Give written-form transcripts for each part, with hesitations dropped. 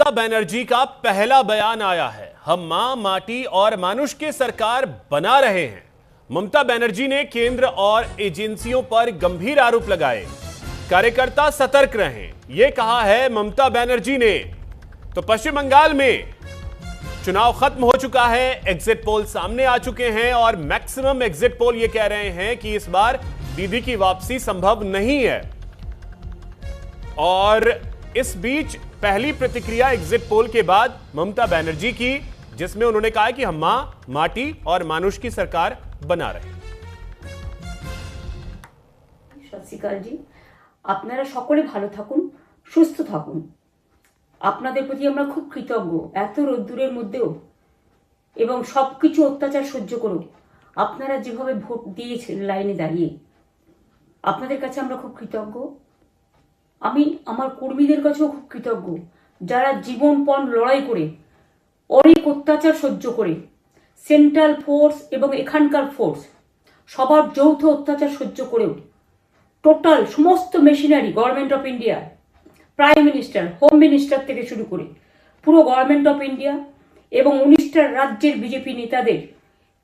ममता बनर्जी का पहला बयान आया है। हम मां, माटी और मानुष की सरकार बना रहे हैं। ममता बनर्जी ने केंद्र और एजेंसियों पर गंभीर आरोप लगाए। कार्यकर्ता सतर्क रहें, यह कहा है ममता बनर्जी ने। तो पश्चिम बंगाल में चुनाव खत्म हो चुका है, एग्जिट पोल सामने आ चुके हैं और मैक्सिमम एग्जिट पोल यह कह रहे हैं कि इस बार दीदी की वापसी संभव नहीं है। और इस बीच पहली प्रतिक्रिया एग्जिट पोल के बाद ममता बनर्जी की, जिसमें उन्होंने कहा कि हम मां, माटी और मानुष की सरकार बना रहे हैं। सत श्री अकाल जी, আপনারা সকলে ভালো থাকুন, সুস্থ থাকুন। আপনাদের প্রতি আমরা খুব কৃতজ্ঞ। এত রোদ্দুরের মধ্যেও এবং সবকিছু অত্যাচার সহ্য করে আপনারা যেভাবে ভোট দিয়েছেন লাইনে দাঁড়িয়ে, আপনাদের কাছে আমরা খুব কৃতজ্ঞ। আমি আমার কর্মীদের কাছেও খুব কৃতজ্ঞ, যারা জীবনপণ লড়াই করে অনেক অত্যাচার সহ্য করে সেন্ট্রাল ফোর্স এবং এখানকার ফোর্স সবার যৌথ অত্যাচার সহ্য করেও টোটাল সমস্ত machinery government of India, prime minister, home minister থেকে শুরু করে পুরো গভর্নমেন্ট অফ ইন্ডিয়া এবং 19টা রাজ্যের বিজেপি নেতাদের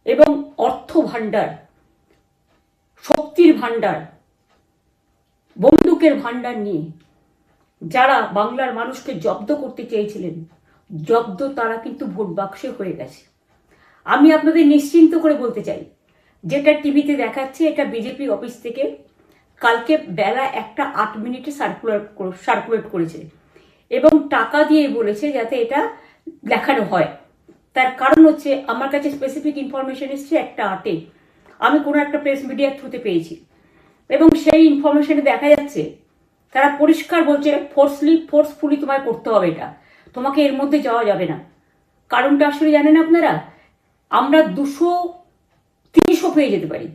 এবং অর্থ ভাণ্ডার, শক্তির ভাণ্ডার, বন্দুকের ভাণ্ডার নিয়ে যারা বাংলার মানুষকে জব্দ করতে চেয়েছিলেন, জব্দ তারা কিন্তু ভোট বাক্সে হয়ে গেছে। আমি আপনাদের নিশ্চিন্ত করে বলতে চাই, যেটা টিভিতে দেখাচ্ছে এটা বিজেপি অফিস থেকে কালকে বেলা 1:08 সার্কুলেট করেছে এবং টাকা দিয়ে বলেছে যাতে এটা দেখানো হয়। তার কারণ হচ্ছে আমার কাছে স্পেসিফিক ইনফরমেশন এসছে 1:08 আমি কোনো একটা প্রেস মিডিয়ার থ্রুতে পেয়েছি এবং সেই ইনফরমেশনে দেখা যাচ্ছে তারা পরিষ্কার বলছে ফোর্সফুলি তোমায় করতে হবে, এটা তোমাকে এর মধ্যে যাওয়া যাবে না। কারণটা আসলে জানেন আপনারা, আমরা 200-300 পেয়ে যেতে পারি,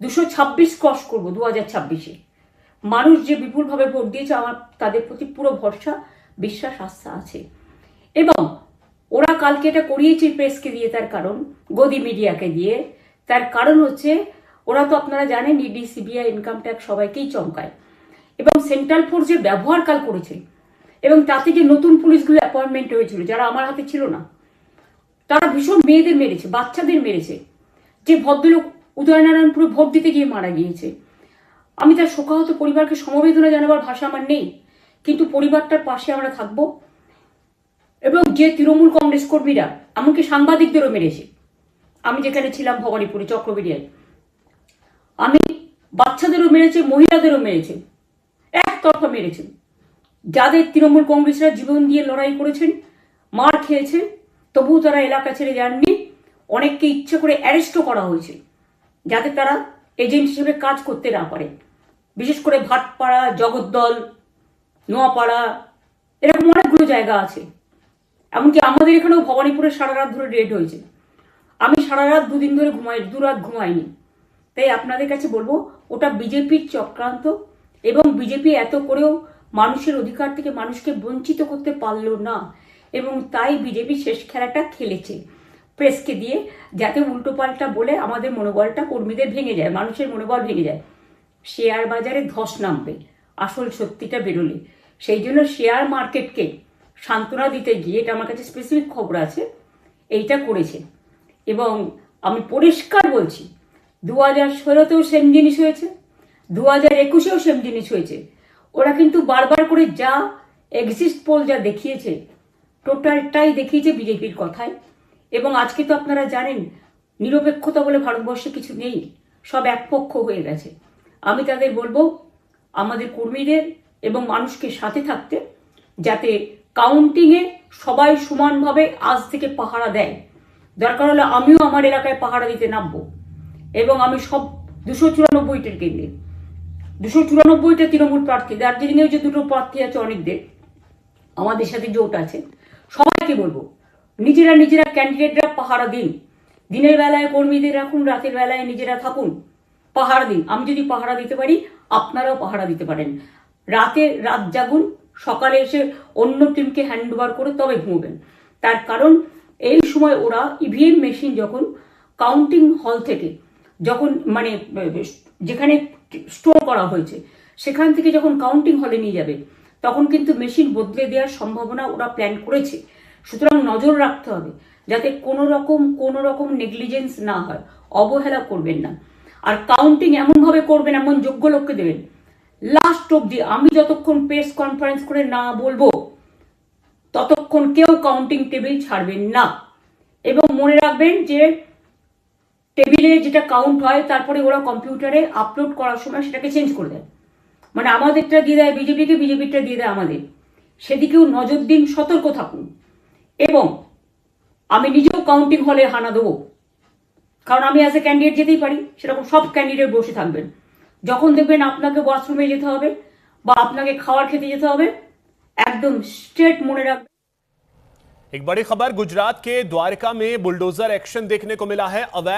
226 ক্রস করবো 2026-এ। মানুষ যে বিপুলভাবে ভোট দিয়েছে, আমার তাদের প্রতি পুরো ভরসা, বিশ্বাস, আস্থা আছে। এবং ওরা কালকে এটা করিয়েছে প্রেসকে দিয়ে, তার কারণ গদি মিডিয়াকে দিয়ে। তার কারণ হচ্ছে ওরা তো আপনারা জানেন ইডি, সিবিআই, ইনকাম ট্যাক্স সবাইকেই চমকায় এবং সেন্ট্রাল ফোর্স যে ব্যবহার কাল করেছে এবং তাতে যে নতুন পুলিশগুলো অ্যাপয়েন্টমেন্ট হয়েছিল যারা আমার হাতে ছিল না, তারা ভীষণ মেয়েদের মেরেছে, বাচ্চাদের মেরেছে। যে ভদ্রলোক উদয়নারায়ণপুরে ভোট দিতে গিয়ে মারা গিয়েছে, আমি তার শোকাহত পরিবারকে সমবেদনা জানাবার ভাষা আমার নেই, কিন্তু পরিবারটার পাশে আমরা থাকবো। এবং যে তৃণমূল কংগ্রেস কর্মীরা এমনকি সাংবাদিকদেরও মেরেছে, আমি যেখানে ছিলাম ভবানীপুরে চক্রবেড়িয়ায়, আমি বাচ্চাদেরও মেরেছে, মহিলাদেরও মেরেছে, একতরফা মেরেছে। যাদের তৃণমূল কংগ্রেসরা জীবন দিয়ে লড়াই করেছেন, মার খেয়েছেন, তবুও তারা এলাকা ছেড়ে যাননি। অনেককে ইচ্ছে করে অ্যারেস্টও করা হয়েছে যাতে তারা এজেন্ট হিসেবে কাজ করতে না পারে। বিশেষ করে ভাটপাড়া, জগদ্দল, নোয়াপাড়া, এরকম অনেকগুলো জায়গা আছে। এমনকি আমাদের এখানেও ভবানীপুরে সারা রাত ধরে রেড হয়েছে। আমি সারা রাত 2 দিন ধরে দুরাত ঘুমাইনি। তাই আপনাদের কাছে বলবো, ওটা বিজেপির চক্রান্ত এবং বিজেপি এত করেও মানুষের অধিকার থেকে মানুষকে বঞ্চিত করতে পারলো না এবং তাই বিজেপি শেষ খেলাটা খেলেছে প্রেসকে দিয়ে, যাতে উল্টোপাল্টা বলে আমাদের মনোবলটা কর্মীদের ভেঙে যায়, মানুষের মনোবল ভেঙে যায়। শেয়ার বাজারে ধস নামবে আসল সত্যিটা বেরোলে। সেই জন্য শেয়ার মার্কেটকে সান্ত্বনা দিতে গিয়ে, এটা আমার কাছে স্পেসিফিক খবর আছে, এইটা করেছে। এবং আমি পরিষ্কার বলছি, 2016তেও সেম জিনিস হয়েছে, 2021এও সেম জিনিস হয়েছে। ওরা কিন্তু বারবার করে যা এক্সিট পোল যা দেখিয়েছে, টোটালটাই দেখিয়েছে বিজেপির কথায়। এবং আজকে তো আপনারা জানেন নিরপেক্ষতা বলে ভারতবর্ষে কিছু নেই, সব একপক্ষ হয়ে গেছে। আমি তাদের বলবো আমাদের কর্মীদের এবং মানুষকে সাথে থাকতে, যাতে কাউন্টিংয়ে সবাই সমানভাবে আজ থেকে পাহারা দেয়। দরকার হলে আমিও আমার এলাকায় পাহারা দিতে নামবো এবং আমি সব 294টির কেন্দ্রে, 294টা তৃণমূল প্রার্থী, দার্জিলিংয়েও যে 2টো প্রার্থী আছে অনেকদের, আমাদের সাথে জোট আছে, সবাইকে বলবো নিজেরা ক্যান্ডিডেটরা পাহারা দিন। দিনের বেলায় কর্মীদের রাখুন, রাতের বেলায় নিজেরা থাকুন, পাহারা দিন। আমি যদি পাহারা দিতে পারি, আপনারাও পাহারা দিতে পারেন। রাত জাগুন, সকালে এসে অন্য টিমকে হ্যান্ড ওভার করে তবে ঘুমবেন। তার কারণ এই সময় ওরা ইভিএম মেশিন যখন কাউন্টিং হল থেকে, যখন মানে যেখানে স্টোর করা হয়েছে সেখান থেকে যখন কাউন্টিং হলে নিয়ে যাবে, তখন কিন্তু মেশিন বদলে দেওয়ার সম্ভাবনা ওরা প্ল্যান করেছে। সুতরাং নজর রাখতে হবে যাতে কোনো রকম নেগলিজেন্স না হয়, অবহেলা করবেন না। আর কাউন্টিং এমনভাবে করবেন, এমন যোগ্য লোককে দেবেন লাস্ট অব্দি। আমি যতক্ষণ প্রেস কনফারেন্স করে না বলবো ততক্ষণ কেউ কাউন্টিং টেবিল ছাড়বেন না। এবং মনে রাখবেন যে টেবিলে যেটা কাউন্ট হয় তারপরে ওরা কম্পিউটারে আপলোড করার সময় সেটাকে চেঞ্জ করে দেয়, মানে আমাদেরটা দিয়ে দেয় বিজেপিকে, বিজেপিটা দিয়ে দেয় আমাদের। সেদিকেও নজর দিন, সতর্ক থাকুন। এবং আমি নিজেও কাউন্টিং হলে হানা দেবো, কারণ আমি অ্যাজ এ ক্যান্ডিডেট যেতেই পারি, সেরকম সব ক্যান্ডিডেট বসে থাকবেন। যখন দেখবেন আপনাকে ওয়াশরুমে যেতে হবে বা আপনাকে খাবার খেতে যেতে হবে, একদম স্ট্রেট মনে রাখবেন। एक बड़ी खबर, गुजरात के द्वारका में बुलडोजर एक्शन देखने को मिला है। अवैध